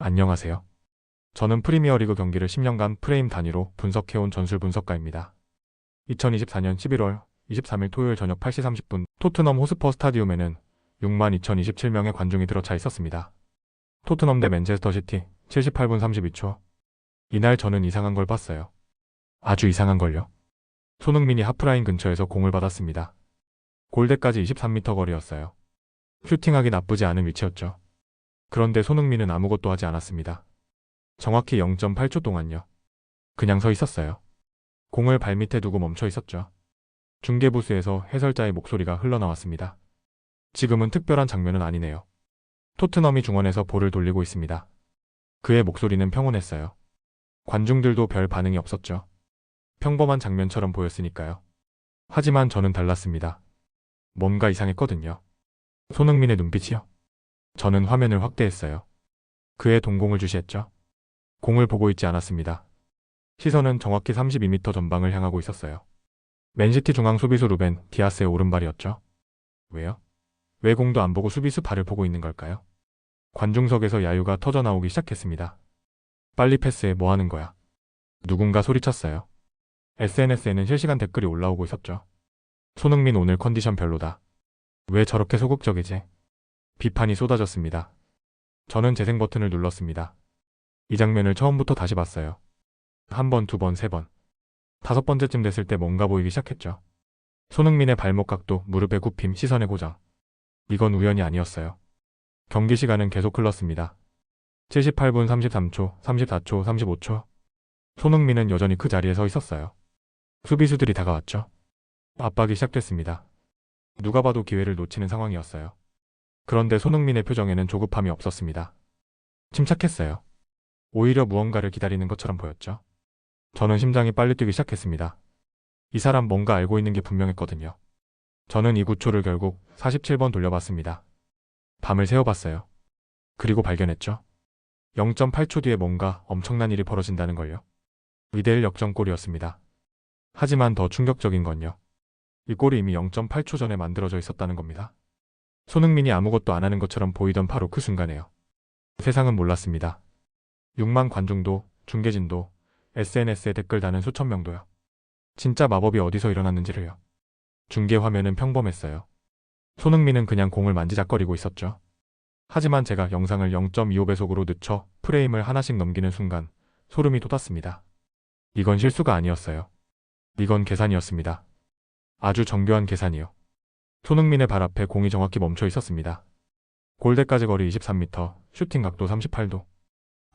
안녕하세요. 저는 프리미어리그 경기를 10년간 프레임 단위로 분석해온 전술 분석가입니다. 2024년 11월 23일 토요일 저녁 8시 30분 토트넘 호스퍼 스타디움에는 62,027명의 관중이 들어차 있었습니다. 토트넘 대 맨체스터 시티 78분 32초. 이날 저는 이상한 걸 봤어요. 아주 이상한 걸요. 손흥민이 하프라인 근처에서 공을 받았습니다. 골대까지 23m 거리였어요. 슈팅하기 나쁘지 않은 위치였죠. 그런데 손흥민은 아무것도 하지 않았습니다. 정확히 0.8초 동안요. 그냥 서 있었어요. 공을 발밑에 두고 멈춰 있었죠. 중계부스에서 해설자의 목소리가 흘러나왔습니다. 지금은 특별한 장면은 아니네요. 토트넘이 중원에서 볼을 돌리고 있습니다. 그의 목소리는 평온했어요. 관중들도 별 반응이 없었죠. 평범한 장면처럼 보였으니까요. 하지만 저는 달랐습니다. 뭔가 이상했거든요. 손흥민의 눈빛이요. 저는 화면을 확대했어요. 그의 동공을 주시했죠. 공을 보고 있지 않았습니다. 시선은 정확히 32m 전방을 향하고 있었어요. 맨시티 중앙 수비수 루벤 디아스의 오른발이었죠. 왜요? 왜 공도 안 보고 수비수 발을 보고 있는 걸까요? 관중석에서 야유가 터져나오기 시작했습니다. 빨리 패스해, 뭐 하는 거야? 누군가 소리쳤어요. SNS에는 실시간 댓글이 올라오고 있었죠. 손흥민 오늘 컨디션 별로다. 왜 저렇게 소극적이지? 비판이 쏟아졌습니다. 저는 재생 버튼을 눌렀습니다. 이 장면을 처음부터 다시 봤어요. 한 번, 두 번, 세 번. 다섯 번째쯤 됐을 때 뭔가 보이기 시작했죠. 손흥민의 발목 각도, 무릎의 굽힘, 시선의 고정. 이건 우연이 아니었어요. 경기 시간은 계속 흘렀습니다. 78분 33초, 34초, 35초. 손흥민은 여전히 그 자리에 서 있었어요. 수비수들이 다가왔죠. 압박이 시작됐습니다. 누가 봐도 기회를 놓치는 상황이었어요. 그런데 손흥민의 표정에는 조급함이 없었습니다. 침착했어요. 오히려 무언가를 기다리는 것처럼 보였죠. 저는 심장이 빨리 뛰기 시작했습니다. 이 사람 뭔가 알고 있는 게 분명했거든요. 저는 이 구초를 결국 47번 돌려봤습니다. 밤을 새워봤어요. 그리고 발견했죠. 0.8초 뒤에 뭔가 엄청난 일이 벌어진다는 걸요. 2대1 역전골이었습니다. 하지만 더 충격적인 건요. 이 골이 이미 0.8초 전에 만들어져 있었다는 겁니다. 손흥민이 아무것도 안 하는 것처럼 보이던 바로 그 순간에요. 세상은 몰랐습니다. 6만 관중도, 중계진도, SNS에 댓글 다는 수천 명도요. 진짜 마법이 어디서 일어났는지를요. 중계 화면은 평범했어요. 손흥민은 그냥 공을 만지작거리고 있었죠. 하지만 제가 영상을 0.25배속으로 늦춰 프레임을 하나씩 넘기는 순간 소름이 돋았습니다. 이건 실수가 아니었어요. 이건 계산이었습니다. 아주 정교한 계산이요. 손흥민의 발 앞에 공이 정확히 멈춰 있었습니다. 골대까지 거리 23m, 슈팅 각도 38도.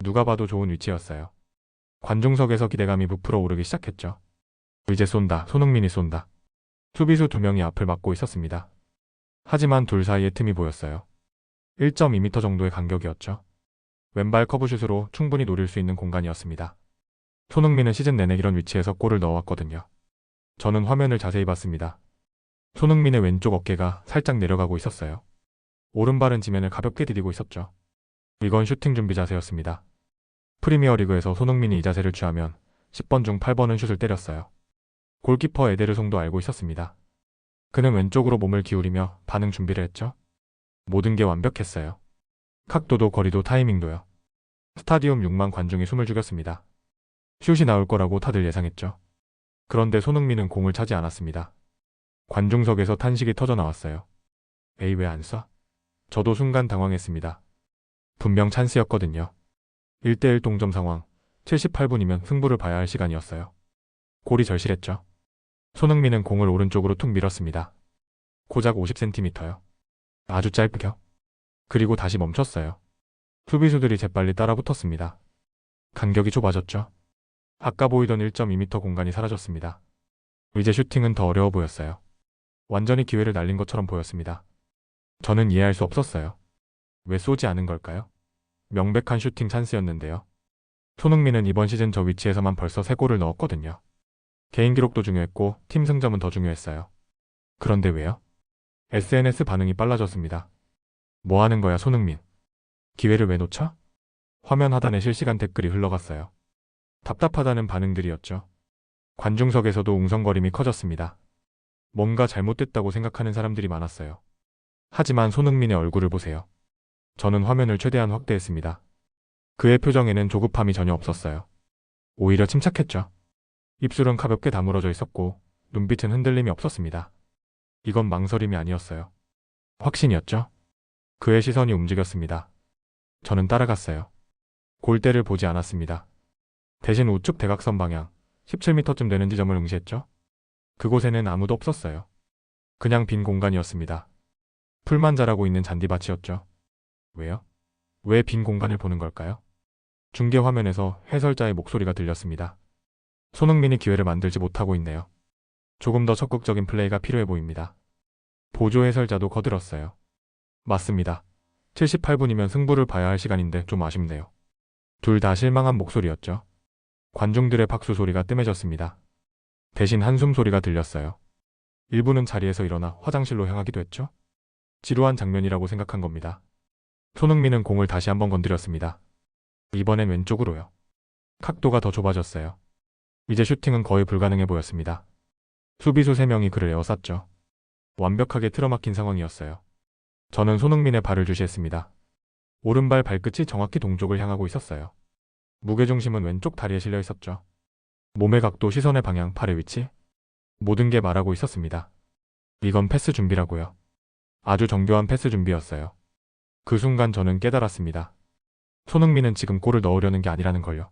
누가 봐도 좋은 위치였어요. 관중석에서 기대감이 부풀어 오르기 시작했죠. 이제 쏜다, 손흥민이 쏜다. 수비수 2명이 앞을 막고 있었습니다. 하지만 둘 사이에 틈이 보였어요. 1.2m 정도의 간격이었죠. 왼발 커브슛으로 충분히 노릴 수 있는 공간이었습니다. 손흥민은 시즌 내내 이런 위치에서 골을 넣어왔거든요. 저는 화면을 자세히 봤습니다. 손흥민의 왼쪽 어깨가 살짝 내려가고 있었어요. 오른발은 지면을 가볍게 디디고 있었죠. 이건 슈팅 준비 자세였습니다. 프리미어리그에서 손흥민이 이 자세를 취하면 10번 중 8번은 슛을 때렸어요. 골키퍼 에데르송도 알고 있었습니다. 그는 왼쪽으로 몸을 기울이며 반응 준비를 했죠. 모든 게 완벽했어요. 각도도 거리도 타이밍도요. 스타디움 6만 관중이 숨을 죽였습니다. 슛이 나올 거라고 다들 예상했죠. 그런데 손흥민은 공을 차지 않았습니다. 관중석에서 탄식이 터져 나왔어요. 에이, 왜 안 쏴? 저도 순간 당황했습니다. 분명 찬스였거든요. 1대1 동점 상황, 78분이면 승부를 봐야 할 시간이었어요. 골이 절실했죠. 손흥민은 공을 오른쪽으로 툭 밀었습니다. 고작 50cm요. 아주 짧게요. 그리고 다시 멈췄어요. 수비수들이 재빨리 따라붙었습니다. 간격이 좁아졌죠. 아까 보이던 1.2m 공간이 사라졌습니다. 이제 슈팅은 더 어려워 보였어요. 완전히 기회를 날린 것처럼 보였습니다. 저는 이해할 수 없었어요. 왜 쏘지 않은 걸까요? 명백한 슈팅 찬스였는데요. 손흥민은 이번 시즌 저 위치에서만 벌써 3골을 넣었거든요. 개인 기록도 중요했고 팀 승점은 더 중요했어요. 그런데 왜요? SNS 반응이 빨라졌습니다. 뭐 하는 거야, 손흥민? 기회를 왜 놓쳐? 화면 하단에 실시간 댓글이 흘러갔어요. 답답하다는 반응들이었죠. 관중석에서도 웅성거림이 커졌습니다. 뭔가 잘못됐다고 생각하는 사람들이 많았어요. 하지만 손흥민의 얼굴을 보세요. 저는 화면을 최대한 확대했습니다. 그의 표정에는 조급함이 전혀 없었어요. 오히려 침착했죠. 입술은 가볍게 다물어져 있었고 눈빛은 흔들림이 없었습니다. 이건 망설임이 아니었어요. 확신이었죠. 그의 시선이 움직였습니다. 저는 따라갔어요. 골대를 보지 않았습니다. 대신 우측 대각선 방향 17m쯤 되는 지점을 응시했죠. 그곳에는 아무도 없었어요. 그냥 빈 공간이었습니다. 풀만 자라고 있는 잔디밭이었죠. 왜요? 왜 빈 공간을 보는 걸까요? 중계 화면에서 해설자의 목소리가 들렸습니다. 손흥민이 기회를 만들지 못하고 있네요. 조금 더 적극적인 플레이가 필요해 보입니다. 보조 해설자도 거들었어요. 맞습니다. 78분이면 승부를 봐야 할 시간인데 좀 아쉽네요. 둘 다 실망한 목소리였죠. 관중들의 박수 소리가 뜸해졌습니다. 대신 한숨 소리가 들렸어요. 일부는 자리에서 일어나 화장실로 향하기도 했죠. 지루한 장면이라고 생각한 겁니다. 손흥민은 공을 다시 한번 건드렸습니다. 이번엔 왼쪽으로요. 각도가 더 좁아졌어요. 이제 슈팅은 거의 불가능해 보였습니다. 수비수 3명이 그를 에워쌌죠. 완벽하게 틀어막힌 상황이었어요. 저는 손흥민의 발을 주시했습니다. 오른발 발끝이 정확히 동쪽을 향하고 있었어요. 무게중심은 왼쪽 다리에 실려 있었죠. 몸의 각도, 시선의 방향, 팔의 위치, 모든 게 말하고 있었습니다. 이건 패스 준비라고요. 아주 정교한 패스 준비였어요. 그 순간 저는 깨달았습니다. 손흥민은 지금 골을 넣으려는 게 아니라는 걸요.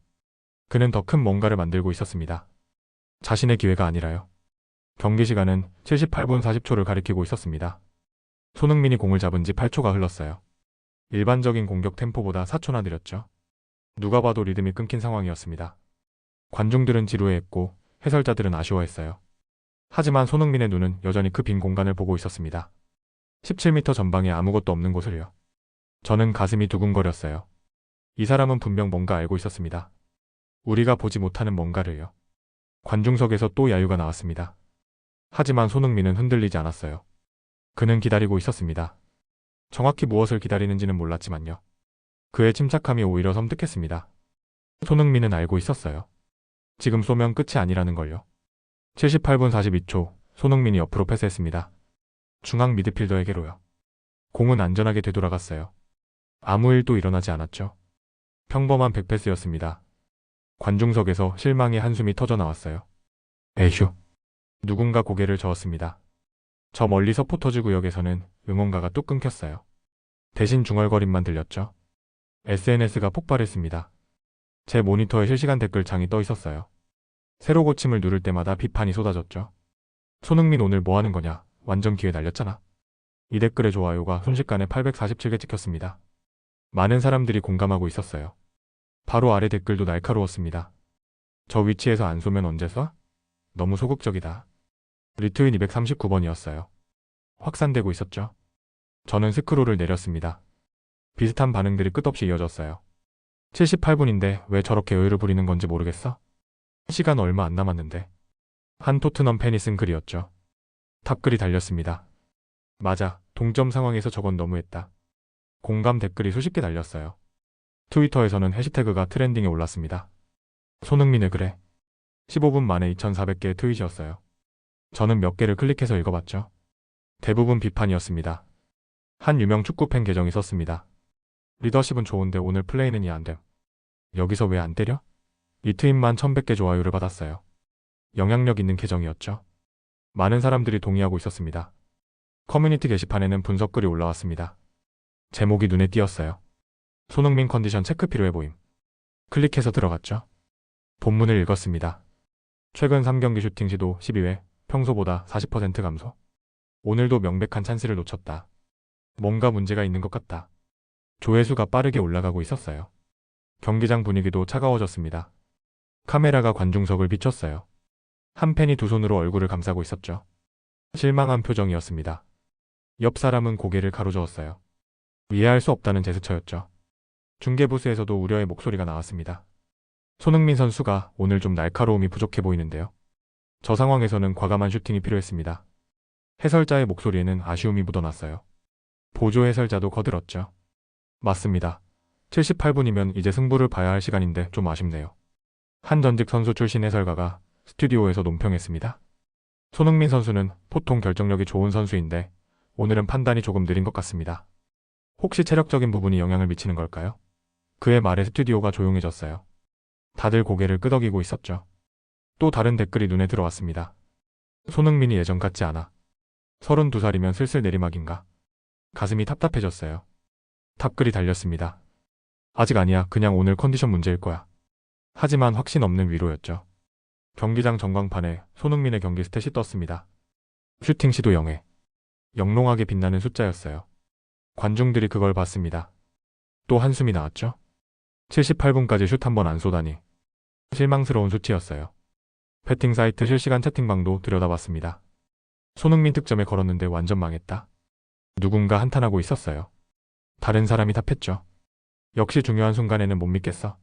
그는 더 큰 뭔가를 만들고 있었습니다. 자신의 기회가 아니라요. 경기 시간은 78분 40초를 가리키고 있었습니다. 손흥민이 공을 잡은 지 8초가 흘렀어요. 일반적인 공격 템포보다 4초나 느렸죠. 누가 봐도 리듬이 끊긴 상황이었습니다. 관중들은 지루해했고 해설자들은 아쉬워했어요. 하지만 손흥민의 눈은 여전히 그 빈 공간을 보고 있었습니다. 17m 전방에 아무것도 없는 곳을요. 저는 가슴이 두근거렸어요. 이 사람은 분명 뭔가 알고 있었습니다. 우리가 보지 못하는 뭔가를요. 관중석에서 또 야유가 나왔습니다. 하지만 손흥민은 흔들리지 않았어요. 그는 기다리고 있었습니다. 정확히 무엇을 기다리는지는 몰랐지만요. 그의 침착함이 오히려 섬뜩했습니다. 손흥민은 알고 있었어요. 지금 쏘면 끝이 아니라는 걸요. 78분 42초, 손흥민이 옆으로 패스했습니다. 중앙 미드필더에게로요. 공은 안전하게 되돌아갔어요. 아무 일도 일어나지 않았죠. 평범한 백패스였습니다. 관중석에서 실망의 한숨이 터져나왔어요. 에휴. 누군가 고개를 저었습니다. 저 멀리 서포터즈 구역에서는 응원가가 뚝 끊겼어요. 대신 중얼거림만 들렸죠. SNS가 폭발했습니다. 제 모니터에 실시간 댓글창이 떠 있었어요. 새로 고침을 누를 때마다 비판이 쏟아졌죠. 손흥민 오늘 뭐 하는 거냐? 완전 기회 날렸잖아. 이 댓글의 좋아요가 순식간에 847개 찍혔습니다. 많은 사람들이 공감하고 있었어요. 바로 아래 댓글도 날카로웠습니다. 저 위치에서 안 쏘면 언제 쏴? 너무 소극적이다. 리트윈 239번이었어요. 확산되고 있었죠. 저는 스크롤을 내렸습니다. 비슷한 반응들이 끝없이 이어졌어요. 78분인데 왜 저렇게 여유를 부리는 건지 모르겠어? 시간 얼마 안 남았는데. 한 토트넘 팬이 쓴 글이었죠. 답글이 달렸습니다. 맞아, 동점 상황에서 저건 너무했다. 공감 댓글이 수십 개 달렸어요. 트위터에서는 해시태그가 트렌딩에 올랐습니다. 손흥민을 그래. 15분 만에 2400개의 트윗이었어요. 저는 몇 개를 클릭해서 읽어봤죠. 대부분 비판이었습니다. 한 유명 축구팬 계정이 썼습니다. 리더십은 좋은데 오늘 플레이는 이 안 됨. 여기서 왜 안 때려? 이 트윗만 1100개 좋아요를 받았어요. 영향력 있는 계정이었죠. 많은 사람들이 동의하고 있었습니다. 커뮤니티 게시판에는 분석글이 올라왔습니다. 제목이 눈에 띄었어요. 손흥민 컨디션 체크 필요해 보임. 클릭해서 들어갔죠. 본문을 읽었습니다. 최근 3경기 슈팅 시도 12회, 평소보다 40% 감소. 오늘도 명백한 찬스를 놓쳤다. 뭔가 문제가 있는 것 같다. 조회수가 빠르게 올라가고 있었어요. 경기장 분위기도 차가워졌습니다. 카메라가 관중석을 비췄어요. 한 팬이 두 손으로 얼굴을 감싸고 있었죠. 실망한 표정이었습니다. 옆 사람은 고개를 가로저었어요. 이해할 수 없다는 제스처였죠. 중계부스에서도 우려의 목소리가 나왔습니다. 손흥민 선수가 오늘 좀 날카로움이 부족해 보이는데요. 저 상황에서는 과감한 슈팅이 필요했습니다. 해설자의 목소리에는 아쉬움이 묻어났어요. 보조 해설자도 거들었죠. 맞습니다. 78분이면 이제 승부를 봐야 할 시간인데 좀 아쉽네요. 한 전직 선수 출신 해설가가 스튜디오에서 논평했습니다. 손흥민 선수는 보통 결정력이 좋은 선수인데 오늘은 판단이 조금 느린 것 같습니다. 혹시 체력적인 부분이 영향을 미치는 걸까요? 그의 말에 스튜디오가 조용해졌어요. 다들 고개를 끄덕이고 있었죠. 또 다른 댓글이 눈에 들어왔습니다. 손흥민이 예전 같지 않아. 32살이면 슬슬 내리막인가. 가슴이 답답해졌어요. 답글이 달렸습니다. 아직 아니야. 그냥 오늘 컨디션 문제일 거야. 하지만 확신 없는 위로였죠. 경기장 전광판에 손흥민의 경기 스탯이 떴습니다. 슈팅 시도 0회. 영롱하게 빛나는 숫자였어요. 관중들이 그걸 봤습니다. 또 한숨이 나왔죠. 78분까지 슛 한 번 안 쏘다니. 실망스러운 수치였어요. 배팅 사이트 실시간 채팅방도 들여다봤습니다. 손흥민 득점에 걸었는데 완전 망했다. 누군가 한탄하고 있었어요. 다른 사람이 답했죠. 역시 중요한 순간에는 못 믿겠어.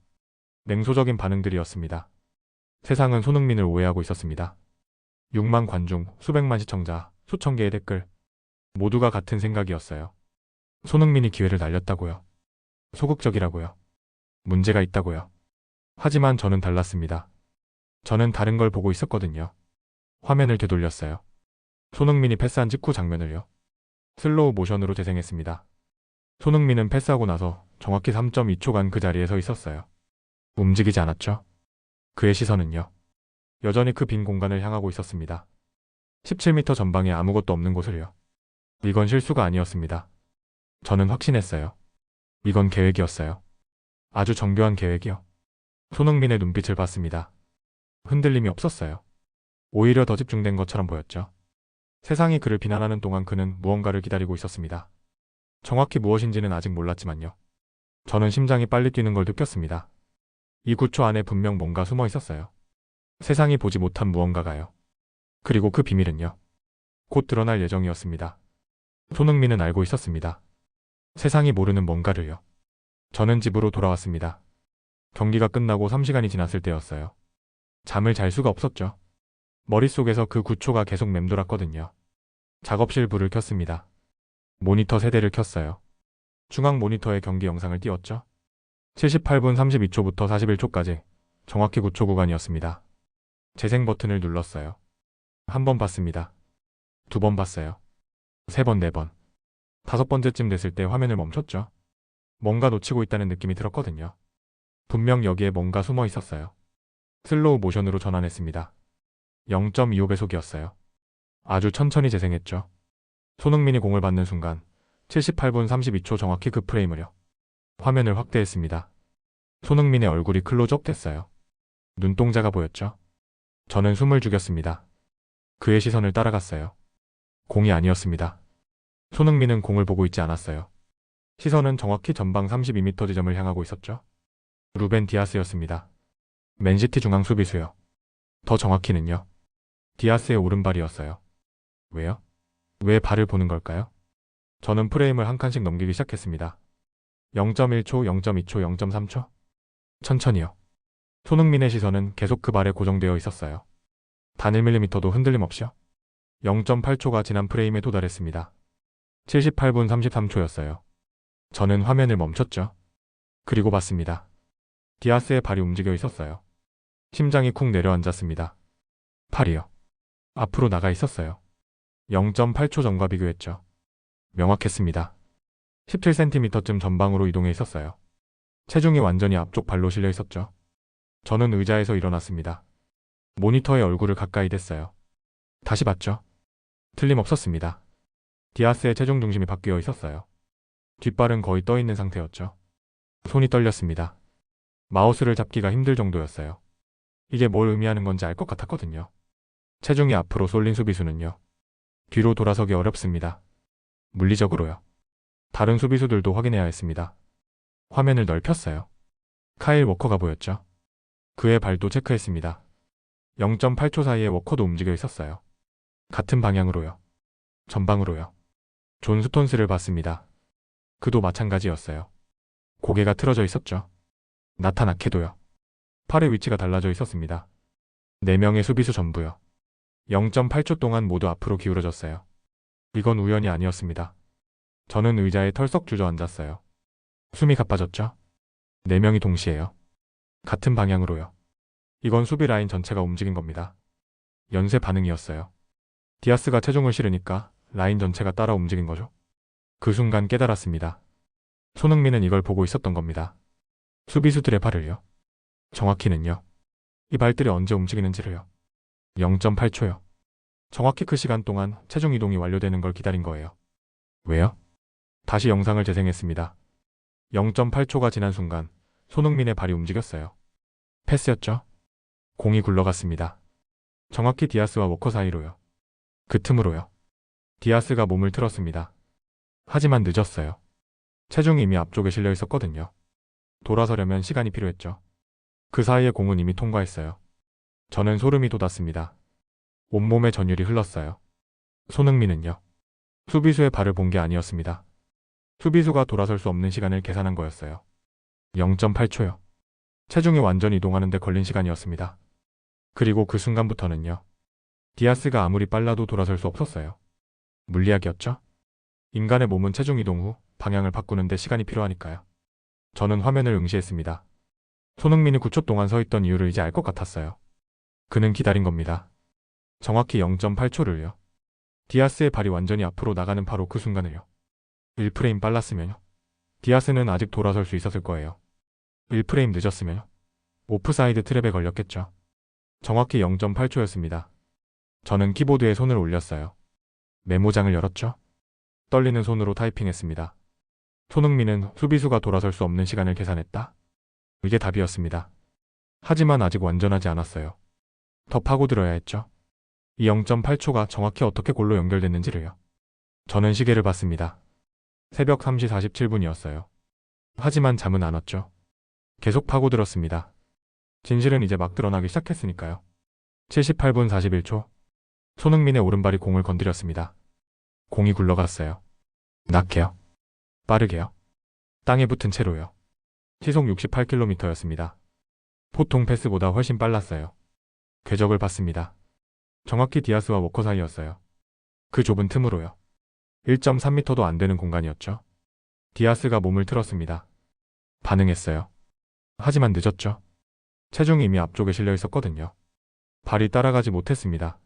냉소적인 반응들이었습니다. 세상은 손흥민을 오해하고 있었습니다. 6만 관중, 수백만 시청자, 수천 개의 댓글. 모두가 같은 생각이었어요. 손흥민이 기회를 날렸다고요. 소극적이라고요. 문제가 있다고요. 하지만 저는 달랐습니다. 저는 다른 걸 보고 있었거든요. 화면을 되돌렸어요. 손흥민이 패스한 직후 장면을요. 슬로우 모션으로 재생했습니다. 손흥민은 패스하고 나서 정확히 3.2초간 그 자리에 서 있었어요. 움직이지 않았죠. 그의 시선은요. 여전히 그 빈 공간을 향하고 있었습니다. 17m 전방에 아무것도 없는 곳을요. 이건 실수가 아니었습니다. 저는 확신했어요. 이건 계획이었어요. 아주 정교한 계획이요. 손흥민의 눈빛을 봤습니다. 흔들림이 없었어요. 오히려 더 집중된 것처럼 보였죠. 세상이 그를 비난하는 동안 그는 무언가를 기다리고 있었습니다. 정확히 무엇인지는 아직 몰랐지만요. 저는 심장이 빨리 뛰는 걸 느꼈습니다. 이 9초 안에 분명 뭔가 숨어 있었어요. 세상이 보지 못한 무언가가요. 그리고 그 비밀은요. 곧 드러날 예정이었습니다. 손흥민은 알고 있었습니다. 세상이 모르는 뭔가를요. 저는 집으로 돌아왔습니다. 경기가 끝나고 3시간이 지났을 때였어요. 잠을 잘 수가 없었죠. 머릿속에서 그 9초가 계속 맴돌았거든요. 작업실 불을 켰습니다. 모니터 세대를 켰어요. 중앙 모니터에 경기 영상을 띄웠죠. 78분 32초부터 41초까지 정확히 9초 구간이었습니다. 재생 버튼을 눌렀어요. 한 번 봤습니다. 두 번 봤어요. 세 번, 네 번. 다섯 번째쯤 됐을 때 화면을 멈췄죠. 뭔가 놓치고 있다는 느낌이 들었거든요. 분명 여기에 뭔가 숨어 있었어요. 슬로우 모션으로 전환했습니다. 0.25배속이었어요. 아주 천천히 재생했죠. 손흥민이 공을 받는 순간 78분 32초 정확히 그 프레임을요. 화면을 확대했습니다. 손흥민의 얼굴이 클로즈업 됐어요. 눈동자가 보였죠. 저는 숨을 죽였습니다. 그의 시선을 따라갔어요. 공이 아니었습니다. 손흥민은 공을 보고 있지 않았어요. 시선은 정확히 전방 32m 지점을 향하고 있었죠. 루벤 디아스였습니다. 맨시티 중앙 수비수요. 더 정확히는요. 디아스의 오른발이었어요. 왜요? 왜 발을 보는 걸까요? 저는 프레임을 한 칸씩 넘기기 시작했습니다. 0.1초, 0.2초, 0.3초. 천천히요. 손흥민의 시선은 계속 그 발에 고정되어 있었어요. 단 1mm도 흔들림 없이요. 0.8초가 지난 프레임에 도달했습니다. 78분 33초였어요. 저는 화면을 멈췄죠. 그리고 봤습니다. 디아스의 발이 움직여 있었어요. 심장이 쿵 내려앉았습니다. 팔이요. 앞으로 나가 있었어요. 0.8초 전과 비교했죠. 명확했습니다. 17cm쯤 전방으로 이동해 있었어요. 체중이 완전히 앞쪽 발로 실려 있었죠. 저는 의자에서 일어났습니다. 모니터에 얼굴을 가까이 댔어요. 다시 봤죠. 틀림없었습니다. 디아스의 체중 중심이 바뀌어 있었어요. 뒷발은 거의 떠 있는 상태였죠. 손이 떨렸습니다. 마우스를 잡기가 힘들 정도였어요. 이게 뭘 의미하는 건지 알 것 같았거든요. 체중이 앞으로 쏠린 수비수는요. 뒤로 돌아서기 어렵습니다. 물리적으로요. 다른 수비수들도 확인해야 했습니다. 화면을 넓혔어요. 카일 워커가 보였죠. 그의 발도 체크했습니다. 0.8초 사이에 워커도 움직여 있었어요. 같은 방향으로요. 전방으로요. 존 스톤스를 봤습니다. 그도 마찬가지였어요. 고개가 틀어져 있었죠. 나타나케도요. 팔의 위치가 달라져 있었습니다. 4명의 수비수 전부요. 0.8초 동안 모두 앞으로 기울어졌어요. 이건 우연이 아니었습니다. 저는 의자에 털썩 주저앉았어요. 숨이 가빠졌죠? 4명이 동시에요. 같은 방향으로요. 이건 수비 라인 전체가 움직인 겁니다. 연쇄 반응이었어요. 디아스가 체중을 실으니까 라인 전체가 따라 움직인 거죠. 그 순간 깨달았습니다. 손흥민은 이걸 보고 있었던 겁니다. 수비수들의 발을요. 정확히는요. 이 발들이 언제 움직이는지를요. 0.8초요. 정확히 그 시간 동안 체중 이동이 완료되는 걸 기다린 거예요. 왜요? 다시 영상을 재생했습니다. 0.8초가 지난 순간 손흥민의 발이 움직였어요. 패스였죠? 공이 굴러갔습니다. 정확히 디아스와 워커 사이로요. 그 틈으로요. 디아스가 몸을 틀었습니다. 하지만 늦었어요. 체중이 이미 앞쪽에 실려 있었거든요. 돌아서려면 시간이 필요했죠. 그 사이에 공은 이미 통과했어요. 저는 소름이 돋았습니다. 온몸에 전율이 흘렀어요. 손흥민은요. 수비수의 발을 본 게 아니었습니다. 수비수가 돌아설 수 없는 시간을 계산한 거였어요. 0.8초요. 체중이 완전히 이동하는 데 걸린 시간이었습니다. 그리고 그 순간부터는요. 디아스가 아무리 빨라도 돌아설 수 없었어요. 물리학이었죠? 인간의 몸은 체중 이동 후 방향을 바꾸는데 시간이 필요하니까요. 저는 화면을 응시했습니다. 손흥민이 9초 동안 서 있던 이유를 이제 알 것 같았어요. 그는 기다린 겁니다. 정확히 0.8초를요. 디아스의 발이 완전히 앞으로 나가는 바로 그 순간을요. 1프레임 빨랐으면요. 디아스는 아직 돌아설 수 있었을 거예요. 1프레임 늦었으면요. 오프사이드 트랩에 걸렸겠죠. 정확히 0.8초였습니다. 저는 키보드에 손을 올렸어요. 메모장을 열었죠. 떨리는 손으로 타이핑했습니다. 손흥민은 수비수가 돌아설 수 없는 시간을 계산했다. 이게 답이었습니다. 하지만 아직 완전하지 않았어요. 더 파고들어야 했죠. 이 0.8초가 정확히 어떻게 골로 연결됐는지를요. 저는 시계를 봤습니다. 새벽 3시 47분이었어요. 하지만 잠은 안 왔죠. 계속 파고들었습니다. 진실은 이제 막 드러나기 시작했으니까요. 78분 41초. 손흥민의 오른발이 공을 건드렸습니다. 공이 굴러갔어요. 낮게요. 빠르게요. 땅에 붙은 채로요. 시속 68km였습니다. 보통 패스보다 훨씬 빨랐어요. 궤적을 봤습니다. 정확히 디아스와 워커 사이였어요. 그 좁은 틈으로요. 1.3m도 안 되는 공간이었죠. 디아스가 몸을 틀었습니다. 반응했어요. 하지만 늦었죠. 체중이 이미 앞쪽에 실려 있었거든요. 발이 따라가지 못했습니다.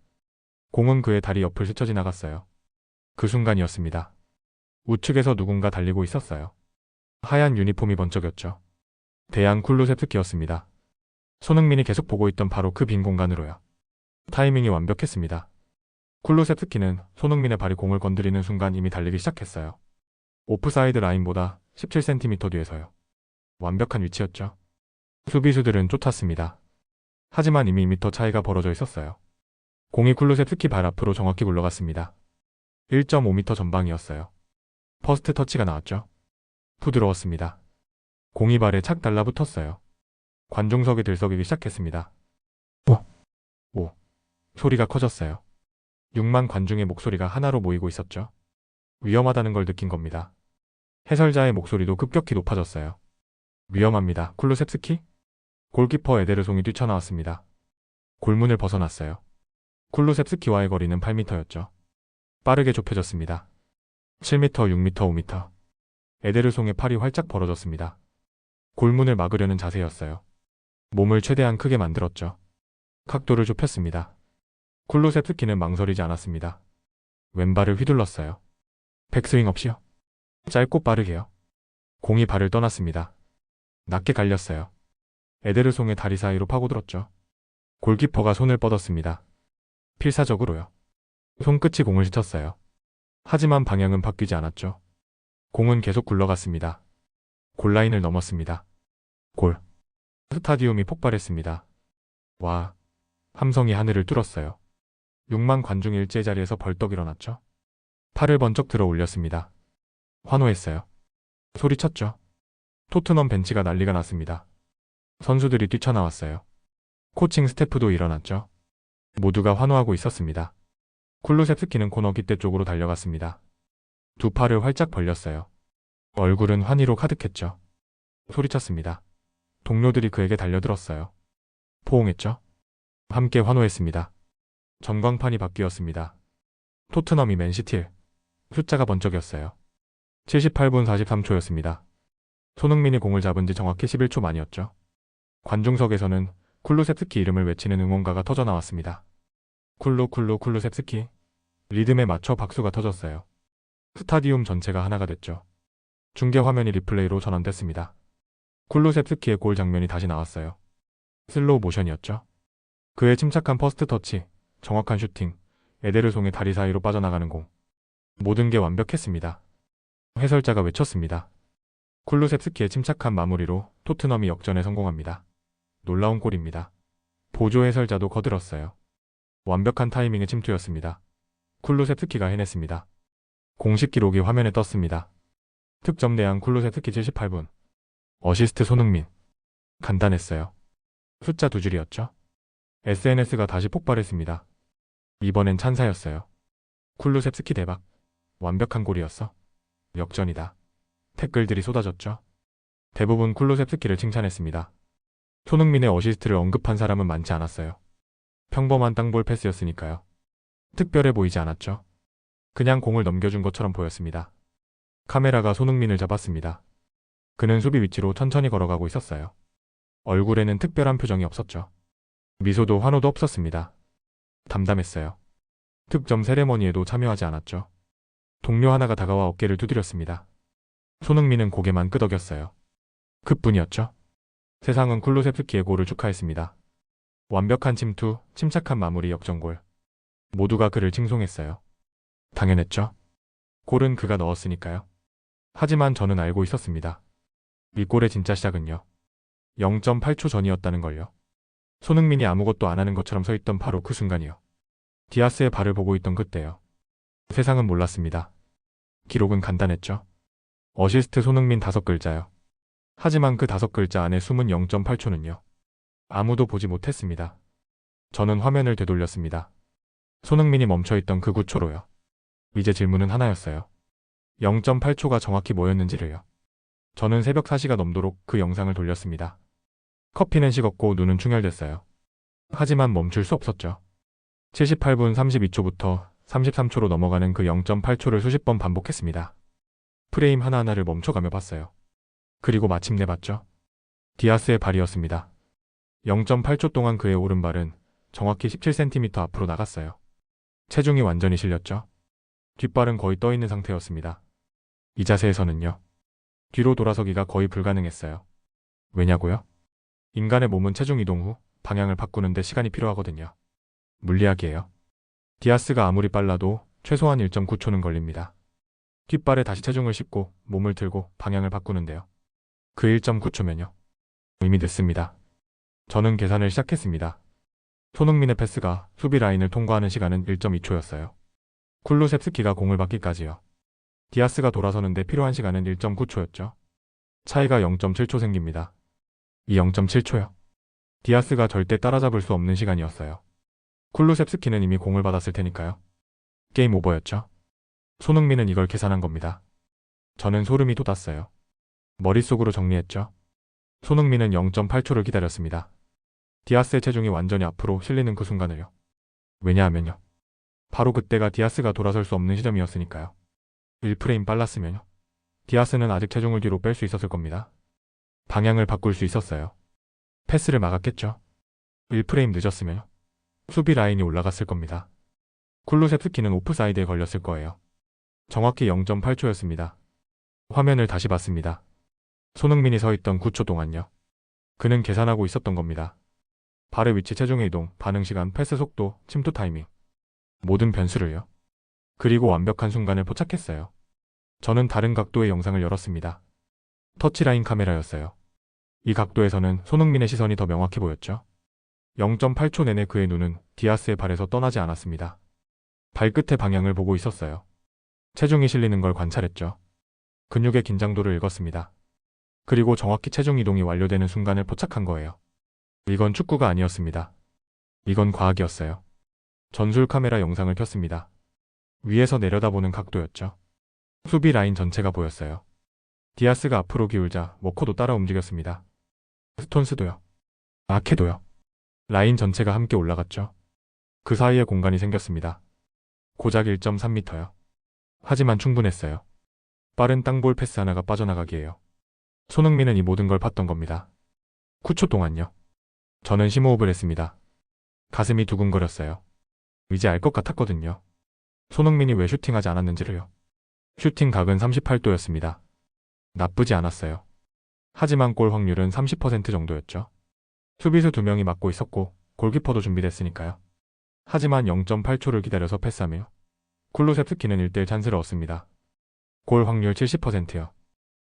공은 그의 다리 옆을 스쳐 지나갔어요. 그 순간이었습니다. 우측에서 누군가 달리고 있었어요. 하얀 유니폼이 번쩍였죠. 대양 쿨루셉스키였습니다. 손흥민이 계속 보고 있던 바로 그 빈 공간으로요. 타이밍이 완벽했습니다. 쿨루셉스키는 손흥민의 발이 공을 건드리는 순간 이미 달리기 시작했어요. 오프사이드 라인보다 17cm 뒤에서요. 완벽한 위치였죠. 수비수들은 쫓았습니다. 하지만 이미 2m 차이가 벌어져 있었어요. 공이 쿨루셉스키 발 앞으로 정확히 굴러갔습니다. 1.5m 전방이었어요. 퍼스트 터치가 나왔죠. 부드러웠습니다. 공이 발에 착 달라붙었어요. 관중석이 들썩이기 시작했습니다. 오. 소리가 커졌어요. 6만 관중의 목소리가 하나로 모이고 있었죠. 위험하다는 걸 느낀 겁니다. 해설자의 목소리도 급격히 높아졌어요. 위험합니다. 쿨루셉스키? 골키퍼 에데르송이 뛰쳐나왔습니다. 골문을 벗어났어요. 쿨루셉스키와의 거리는 8m였죠. 빠르게 좁혀졌습니다. 7m, 6m, 5m. 에데르송의 팔이 활짝 벌어졌습니다. 골문을 막으려는 자세였어요. 몸을 최대한 크게 만들었죠. 각도를 좁혔습니다. 쿨루셉스키는 망설이지 않았습니다. 왼발을 휘둘렀어요. 백스윙 없이요. 짧고 빠르게요. 공이 발을 떠났습니다. 낮게 갈렸어요. 에데르송의 다리 사이로 파고들었죠. 골키퍼가 손을 뻗었습니다. 필사적으로요. 손끝이 공을 스쳤어요. 하지만 방향은 바뀌지 않았죠. 공은 계속 굴러갔습니다. 골라인을 넘었습니다. 골. 스타디움이 폭발했습니다. 와. 함성이 하늘을 뚫었어요. 6만 관중이 일제 자리에서 벌떡 일어났죠. 팔을 번쩍 들어 올렸습니다. 환호했어요. 소리쳤죠. 토트넘 벤치가 난리가 났습니다. 선수들이 뛰쳐나왔어요. 코칭 스태프도 일어났죠. 모두가 환호하고 있었습니다. 쿨루셉스키는 코너 깃대 쪽으로 달려갔습니다. 두 팔을 활짝 벌렸어요. 얼굴은 환희로 가득했죠. 소리쳤습니다. 동료들이 그에게 달려들었어요. 포옹했죠. 함께 환호했습니다. 전광판이 바뀌었습니다. 토트넘이 맨시티를. 숫자가 번쩍였어요. 78분 43초였습니다. 손흥민이 공을 잡은 지 정확히 11초 만이었죠. 관중석에서는 쿨루셉스키 이름을 외치는 응원가가 터져나왔습니다. 쿨루셉스키. 리듬에 맞춰 박수가 터졌어요. 스타디움 전체가 하나가 됐죠. 중계 화면이 리플레이로 전환됐습니다. 쿨루셉스키의 골 장면이 다시 나왔어요. 슬로우 모션이었죠. 그의 침착한 퍼스트 터치, 정확한 슈팅, 에데르송의 다리 사이로 빠져나가는 공. 모든 게 완벽했습니다. 해설자가 외쳤습니다. 쿨루셉스키의 침착한 마무리로 토트넘이 역전에 성공합니다. 놀라운 골입니다. 보조 해설자도 거들었어요. 완벽한 타이밍의 침투였습니다. 쿨루셉스키가 해냈습니다. 공식 기록이 화면에 떴습니다. 득점 내양 쿨루셉스키 78분. 어시스트 손흥민. 간단했어요. 숫자 2줄이었죠. SNS가 다시 폭발했습니다. 이번엔 찬사였어요. 쿨루셉스키 대박. 완벽한 골이었어. 역전이다. 댓글들이 쏟아졌죠. 대부분 쿨루셉스키를 칭찬했습니다. 손흥민의 어시스트를 언급한 사람은 많지 않았어요. 평범한 땅볼 패스였으니까요. 특별해 보이지 않았죠. 그냥 공을 넘겨준 것처럼 보였습니다. 카메라가 손흥민을 잡았습니다. 그는 수비 위치로 천천히 걸어가고 있었어요. 얼굴에는 특별한 표정이 없었죠. 미소도 환호도 없었습니다. 담담했어요. 득점 세레머니에도 참여하지 않았죠. 동료 하나가 다가와 어깨를 두드렸습니다. 손흥민은 고개만 끄덕였어요. 그뿐이었죠. 세상은 쿨루셉스키의 골을 축하했습니다. 완벽한 침투, 침착한 마무리 역전골. 모두가 그를 칭송했어요. 당연했죠. 골은 그가 넣었으니까요. 하지만 저는 알고 있었습니다. 이 골의 진짜 시작은요. 0.8초 전이었다는 걸요. 손흥민이 아무것도 안 하는 것처럼 서 있던 바로 그 순간이요. 디아스의 발을 보고 있던 그때요. 세상은 몰랐습니다. 기록은 간단했죠. 어시스트 손흥민 5글자요. 하지만 그 5글자 안에 숨은 0.8초는요. 아무도 보지 못했습니다. 저는 화면을 되돌렸습니다. 손흥민이 멈춰있던 그 9초로요. 이제 질문은 하나였어요. 0.8초가 정확히 뭐였는지를요. 저는 새벽 4시가 넘도록 그 영상을 돌렸습니다. 커피는 식었고 눈은 충혈됐어요. 하지만 멈출 수 없었죠. 78분 32초부터 33초로 넘어가는 그 0.8초를 수십 번 반복했습니다. 프레임 하나하나를 멈춰가며 봤어요. 그리고 마침내 봤죠. 디아스의 발이었습니다. 0.8초 동안 그의 오른발은 정확히 17cm 앞으로 나갔어요. 체중이 완전히 실렸죠. 뒷발은 거의 떠있는 상태였습니다. 이 자세에서는요. 뒤로 돌아서기가 거의 불가능했어요. 왜냐고요? 인간의 몸은 체중 이동 후 방향을 바꾸는데 시간이 필요하거든요. 물리학이에요. 디아스가 아무리 빨라도 최소한 1.9초는 걸립니다. 뒷발에 다시 체중을 싣고 몸을 들고 방향을 바꾸는데요. 그 1.9초면요. 이미 늦습니다. 저는 계산을 시작했습니다. 손흥민의 패스가 수비 라인을 통과하는 시간은 1.2초였어요. 쿨루셉스키가 공을 받기까지요. 디아스가 돌아서는데 필요한 시간은 1.9초였죠. 차이가 0.7초 생깁니다. 이 0.7초요. 디아스가 절대 따라잡을 수 없는 시간이었어요. 쿨루셉스키는 이미 공을 받았을 테니까요. 게임 오버였죠. 손흥민은 이걸 계산한 겁니다. 저는 소름이 돋았어요. 머릿속으로 정리했죠. 손흥민은 0.8초를 기다렸습니다. 디아스의 체중이 완전히 앞으로 실리는 그 순간을요. 왜냐하면요. 바로 그때가 디아스가 돌아설 수 없는 시점이었으니까요. 1프레임 빨랐으면요. 디아스는 아직 체중을 뒤로 뺄 수 있었을 겁니다. 방향을 바꿀 수 있었어요. 패스를 막았겠죠. 1프레임 늦었으면요. 수비 라인이 올라갔을 겁니다. 쿨루셉스키는 오프사이드에 걸렸을 거예요. 정확히 0.8초였습니다. 화면을 다시 봤습니다. 손흥민이 서 있던 9초 동안요. 그는 계산하고 있었던 겁니다. 발의 위치, 체중의 이동, 반응 시간, 패스 속도, 침투 타이밍. 모든 변수를요. 그리고 완벽한 순간을 포착했어요. 저는 다른 각도의 영상을 열었습니다. 터치라인 카메라였어요. 이 각도에서는 손흥민의 시선이 더 명확해 보였죠. 0.8초 내내 그의 눈은 디아스의 발에서 떠나지 않았습니다. 발끝의 방향을 보고 있었어요. 체중이 실리는 걸 관찰했죠. 근육의 긴장도를 읽었습니다. 그리고 정확히 체중 이동이 완료되는 순간을 포착한 거예요. 이건 축구가 아니었습니다. 이건 과학이었어요. 전술 카메라 영상을 켰습니다. 위에서 내려다보는 각도였죠. 수비 라인 전체가 보였어요. 디아스가 앞으로 기울자 워커도 따라 움직였습니다. 스톤스도요. 아케도요. 라인 전체가 함께 올라갔죠. 그 사이에 공간이 생겼습니다. 고작 1.3m요. 하지만 충분했어요. 빠른 땅볼 패스 하나가 빠져나가기에요. 손흥민은 이 모든 걸 봤던 겁니다. 9초 동안요. 저는 심호흡을 했습니다. 가슴이 두근거렸어요. 이제 알 것 같았거든요. 손흥민이 왜 슈팅하지 않았는지를요. 슈팅 각은 38도였습니다. 나쁘지 않았어요. 하지만 골 확률은 30% 정도였죠. 수비수 2명이 막고 있었고 골키퍼도 준비됐으니까요. 하지만 0.8초를 기다려서 패스하며 쿨루셉스키는 1대1 찬스를 얻습니다. 골 확률 70%요.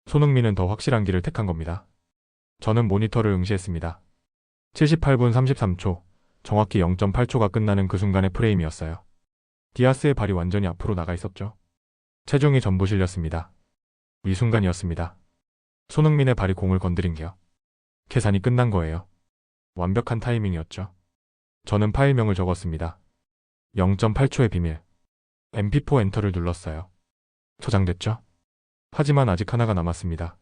손흥민은 더 확실한 길을 택한 겁니다. 저는 모니터를 응시했습니다. 78분 33초, 정확히 0.8초가 끝나는 그 순간의 프레임이었어요. 디아스의 발이 완전히 앞으로 나가 있었죠. 체중이 전부 실렸습니다. 이 순간이었습니다. 손흥민의 발이 공을 건드린 게요. 계산이 끝난 거예요. 완벽한 타이밍이었죠. 저는 파일명을 적었습니다. 0.8초의 비밀. MP4 엔터를 눌렀어요. 저장됐죠? 하지만 아직 하나가 남았습니다.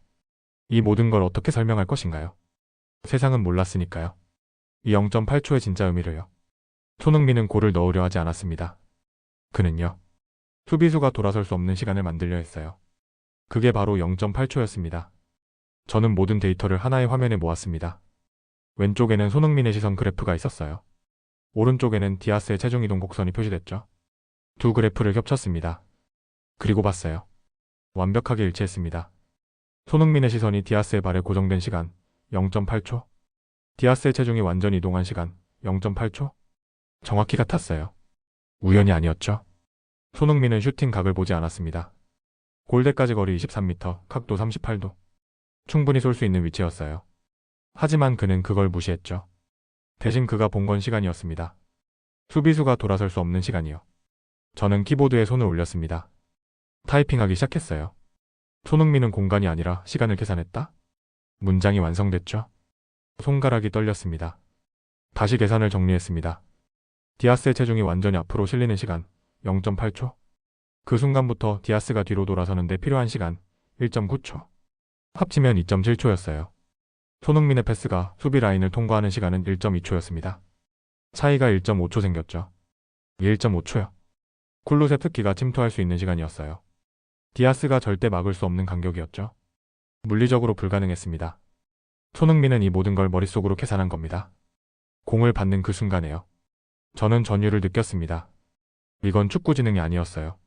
이 모든 걸 어떻게 설명할 것인가요? 세상은 몰랐으니까요. 이 0.8초의 진짜 의미를요. 손흥민은 골을 넣으려 하지 않았습니다. 그는요. 수비수가 돌아설 수 없는 시간을 만들려 했어요. 그게 바로 0.8초였습니다. 저는 모든 데이터를 하나의 화면에 모았습니다. 왼쪽에는 손흥민의 시선 그래프가 있었어요. 오른쪽에는 디아스의 체중 이동 곡선이 표시됐죠. 두 그래프를 겹쳤습니다. 그리고 봤어요. 완벽하게 일치했습니다. 손흥민의 시선이 디아스의 발에 고정된 시간 0.8초, 디아스의 체중이 완전히 이동한 시간 0.8초, 정확히 같았어요. 우연이 아니었죠. 손흥민은 슈팅 각을 보지 않았습니다. 골대까지 거리 23m, 각도 38도. 충분히 쏠 수 있는 위치였어요. 하지만 그는 그걸 무시했죠. 대신 그가 본 건 시간이었습니다. 수비수가 돌아설 수 없는 시간이요. 저는 키보드에 손을 올렸습니다. 타이핑하기 시작했어요. 손흥민은 공간이 아니라 시간을 계산했다? 문장이 완성됐죠. 손가락이 떨렸습니다. 다시 계산을 정리했습니다. 디아스의 체중이 완전히 앞으로 실리는 시간 0.8초. 그 순간부터 디아스가 뒤로 돌아서는데 필요한 시간 1.9초. 합치면 2.7초였어요. 손흥민의 패스가 수비 라인을 통과하는 시간은 1.2초였습니다. 차이가 1.5초 생겼죠. 1.5초요. 쿨루셉스키가 침투할 수 있는 시간이었어요. 디아스가 절대 막을 수 없는 간격이었죠. 물리적으로 불가능했습니다. 손흥민은 이 모든 걸 머릿속으로 계산한 겁니다. 공을 받는 그 순간에요. 저는 전율을 느꼈습니다. 이건 축구 지능이 아니었어요.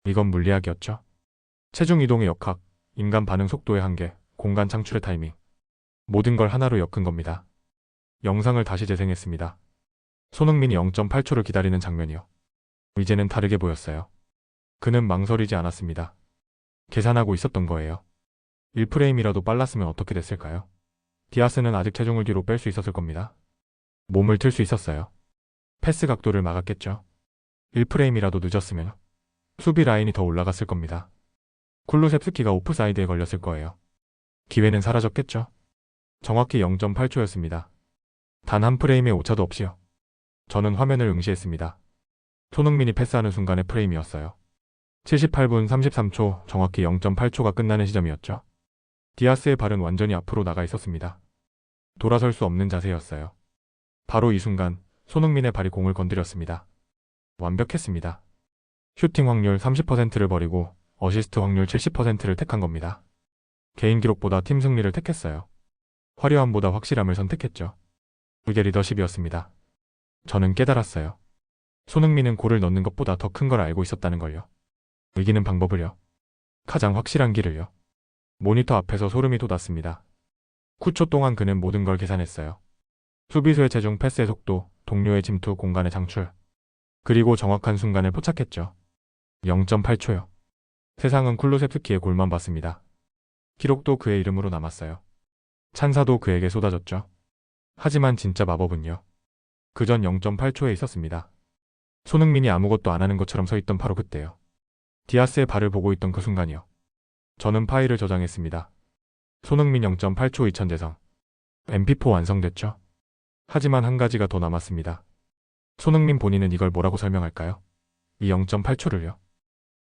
이건 물리학이었죠. 체중 이동의 역학, 인간 반응 속도의 한계, 공간 창출의 타이밍. 모든 걸 하나로 엮은 겁니다. 영상을 다시 재생했습니다. 손흥민이 0.8초를 기다리는 장면이요. 이제는 다르게 보였어요. 그는 망설이지 않았습니다. 계산하고 있었던 거예요. 1프레임이라도 빨랐으면 어떻게 됐을까요? 디아스는 아직 체중을 뒤로 뺄 수 있었을 겁니다. 몸을 틀 수 있었어요. 패스 각도를 막았겠죠. 1프레임이라도 늦었으면 수비 라인이 더 올라갔을 겁니다. 쿨루셉스키가 오프사이드에 걸렸을 거예요. 기회는 사라졌겠죠. 정확히 0.8초였습니다. 단 한 프레임의 오차도 없이요. 저는 화면을 응시했습니다. 손흥민이 패스하는 순간의 프레임이었어요. 78분 33초, 정확히 0.8초가 끝나는 시점이었죠. 디아스의 발은 완전히 앞으로 나가 있었습니다. 돌아설 수 없는 자세였어요. 바로 이 순간 손흥민의 발이 공을 건드렸습니다. 완벽했습니다. 슈팅 확률 30%를 버리고 어시스트 확률 70%를 택한 겁니다. 개인 기록보다 팀 승리를 택했어요. 화려함보다 확실함을 선택했죠. 그게 리더십이었습니다. 저는 깨달았어요. 손흥민은 골을 넣는 것보다 더 큰 걸 알고 있었다는 걸요. 이기는 방법을요. 가장 확실한 길을요. 모니터 앞에서 소름이 돋았습니다. 9초 동안 그는 모든 걸 계산했어요. 수비수의 체중, 패스의 속도, 동료의 침투, 공간의 창출. 그리고 정확한 순간을 포착했죠. 0.8초요. 세상은 쿨루셉스키의 골만 봤습니다. 기록도 그의 이름으로 남았어요. 찬사도 그에게 쏟아졌죠. 하지만 진짜 마법은요. 그전 0.8초에 있었습니다. 손흥민이 아무것도 안 하는 것처럼 서 있던 바로 그때요. 디아스의 발을 보고 있던 그 순간이요. 저는 파일을 저장했습니다. 손흥민 0.8초 2000 재성. MP4 완성됐죠. 하지만 한 가지가 더 남았습니다. 손흥민 본인은 이걸 뭐라고 설명할까요? 이 0.8초를요.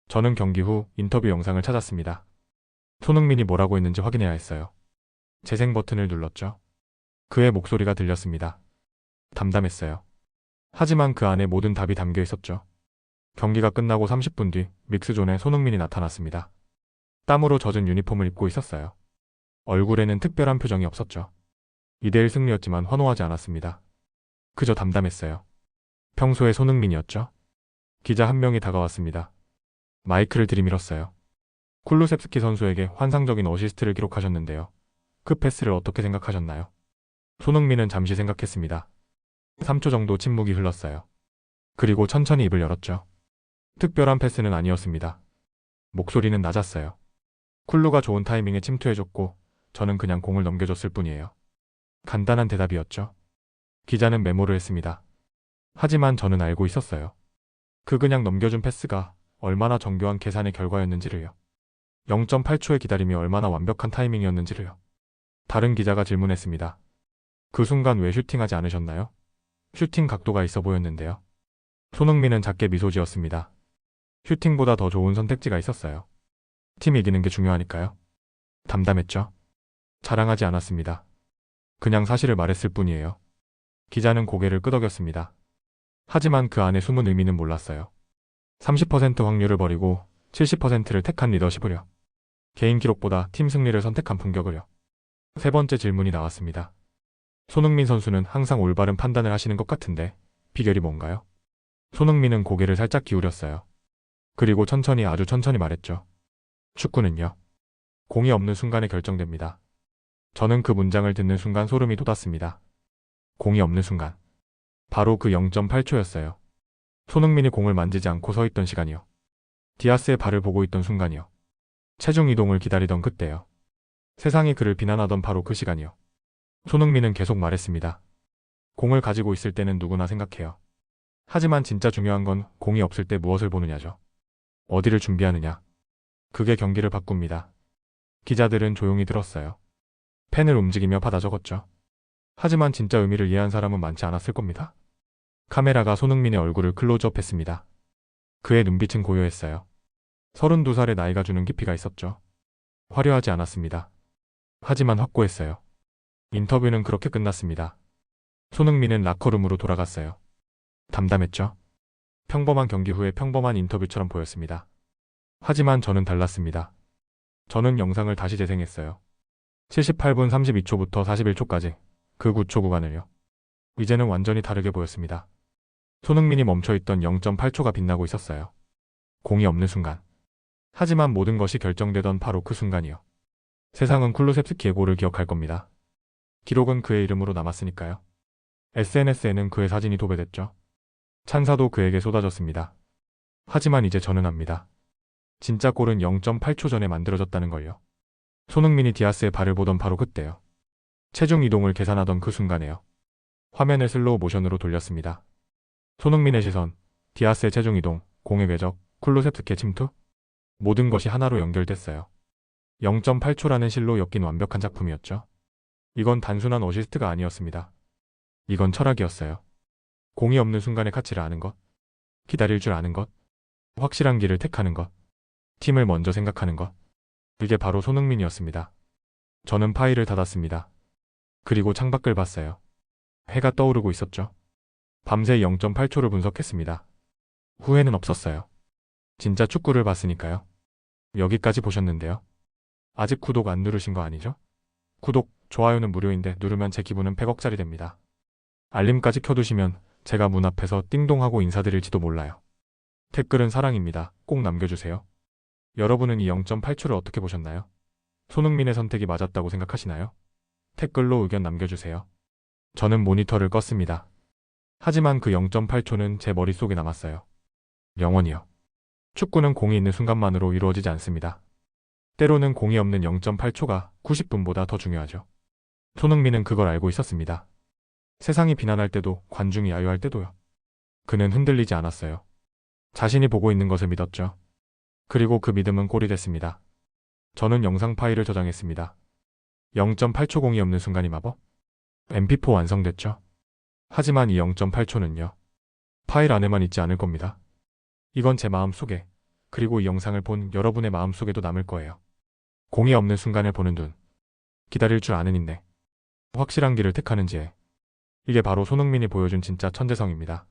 저는 경기 후 인터뷰 영상을 찾았습니다. 손흥민이 뭐라고 했는지 확인해야 했어요. 재생 버튼을 눌렀죠. 그의 목소리가 들렸습니다. 담담했어요. 하지만 그 안에 모든 답이 담겨 있었죠. 경기가 끝나고 30분 뒤 믹스존에 손흥민이 나타났습니다. 땀으로 젖은 유니폼을 입고 있었어요. 얼굴에는 특별한 표정이 없었죠. 2대1 승리였지만 환호하지 않았습니다. 그저 담담했어요. 평소의 손흥민이었죠. 기자 한 명이 다가왔습니다. 마이크를 들이밀었어요. 쿨루셉스키 선수에게 환상적인 어시스트를 기록하셨는데요. 그 패스를 어떻게 생각하셨나요? 손흥민은 잠시 생각했습니다. 3초 정도 침묵이 흘렀어요. 그리고 천천히 입을 열었죠. 특별한 패스는 아니었습니다. 목소리는 낮았어요. 쿨루가 좋은 타이밍에 침투해줬고 저는 그냥 공을 넘겨줬을 뿐이에요. 간단한 대답이었죠. 기자는 메모를 했습니다. 하지만 저는 알고 있었어요. 그 그냥 넘겨준 패스가 얼마나 정교한 계산의 결과였는지를요. 0.8초의 기다림이 얼마나 완벽한 타이밍이었는지를요. 다른 기자가 질문했습니다. 그 순간 왜 슈팅하지 않으셨나요? 슈팅 각도가 있어 보였는데요. 손흥민은 작게 미소 지었습니다. 슈팅보다 더 좋은 선택지가 있었어요. 팀 이기는 게 중요하니까요. 담담했죠. 자랑하지 않았습니다. 그냥 사실을 말했을 뿐이에요. 기자는 고개를 끄덕였습니다. 하지만 그 안에 숨은 의미는 몰랐어요. 30% 확률을 버리고 70%를 택한 리더십을요. 개인 기록보다 팀 승리를 선택한 품격을요. 세 번째 질문이 나왔습니다. 손흥민 선수는 항상 올바른 판단을 하시는 것 같은데 비결이 뭔가요? 손흥민은 고개를 살짝 기울였어요. 그리고 천천히 아주 천천히 말했죠. 축구는요. 공이 없는 순간에 결정됩니다. 저는 그 문장을 듣는 순간 소름이 돋았습니다. 공이 없는 순간. 바로 그 0.8초였어요. 손흥민이 공을 만지지 않고 서 있던 시간이요. 디아스의 발을 보고 있던 순간이요. 체중 이동을 기다리던 그때요. 세상이 그를 비난하던 바로 그 시간이요. 손흥민은 계속 말했습니다. 공을 가지고 있을 때는 누구나 생각해요. 하지만 진짜 중요한 건 공이 없을 때 무엇을 보느냐죠. 어디를 준비하느냐. 그게 경기를 바꿉니다. 기자들은 조용히 들었어요. 펜을 움직이며 받아 적었죠. 하지만 진짜 의미를 이해한 사람은 많지 않았을 겁니다. 카메라가 손흥민의 얼굴을 클로즈업했습니다. 그의 눈빛은 고요했어요. 32살의 나이가 주는 깊이가 있었죠. 화려하지 않았습니다. 하지만 확고했어요. 인터뷰는 그렇게 끝났습니다. 손흥민은 라커룸으로 돌아갔어요. 담담했죠. 평범한 경기 후에 평범한 인터뷰처럼 보였습니다. 하지만 저는 달랐습니다. 저는 영상을 다시 재생했어요. 78분 32초부터 41초까지 그 9초 구간을요. 이제는 완전히 다르게 보였습니다. 손흥민이 멈춰있던 0.8초가 빛나고 있었어요. 공이 없는 순간. 하지만 모든 것이 결정되던 바로 그 순간이요. 세상은 쿨루셉스키의 골을 기억할 겁니다. 기록은 그의 이름으로 남았으니까요. SNS에는 그의 사진이 도배됐죠. 찬사도 그에게 쏟아졌습니다. 하지만 이제 저는 압니다. 진짜 골은 0.8초 전에 만들어졌다는 걸요. 손흥민이 디아스의 발을 보던 바로 그때요. 체중 이동을 계산하던 그 순간에요. 화면을 슬로우 모션으로 돌렸습니다. 손흥민의 시선, 디아스의 체중 이동, 공의 궤적, 쿨루셉스키의 침투. 모든 것이 하나로 연결됐어요. 0.8초라는 실로 엮인 완벽한 작품이었죠. 이건 단순한 어시스트가 아니었습니다. 이건 철학이었어요. 공이 없는 순간의 가치를 아는 것, 기다릴 줄 아는 것, 확실한 길을 택하는 것, 팀을 먼저 생각하는 것. 이게 바로 손흥민이었습니다. 저는 파일을 닫았습니다. 그리고 창밖을 봤어요. 해가 떠오르고 있었죠. 밤새 0.8초를 분석했습니다. 후회는 없었어요. 진짜 축구를 봤으니까요. 여기까지 보셨는데요. 아직 구독 안 누르신 거 아니죠? 구독, 좋아요는 무료인데 누르면 제 기분은 100억짜리 됩니다. 알림까지 켜두시면 제가 문 앞에서 띵동하고 인사드릴지도 몰라요. 댓글은 사랑입니다. 꼭 남겨주세요. 여러분은 이 0.8초를 어떻게 보셨나요? 손흥민의 선택이 맞았다고 생각하시나요? 댓글로 의견 남겨주세요. 저는 모니터를 껐습니다. 하지만 그 0.8초는 제 머릿속에 남았어요. 영원히요. 축구는 공이 있는 순간만으로 이루어지지 않습니다. 때로는 공이 없는 0.8초가 90분보다 더 중요하죠. 손흥민은 그걸 알고 있었습니다. 세상이 비난할 때도, 관중이 야유할 때도요. 그는 흔들리지 않았어요. 자신이 보고 있는 것을 믿었죠. 그리고 그 믿음은 골이 됐습니다. 저는 영상 파일을 저장했습니다. 0.8초 공이 없는 순간이 마법? MP4 완성됐죠. 하지만 이 0.8초는요. 파일 안에만 있지 않을 겁니다. 이건 제 마음속에, 그리고 이 영상을 본 여러분의 마음속에도 남을 거예요. 공이 없는 순간을 보는 눈. 기다릴 줄 아는 인내. 확실한 길을 택하는 지혜. 이게 바로 손흥민이 보여준 진짜 천재성입니다.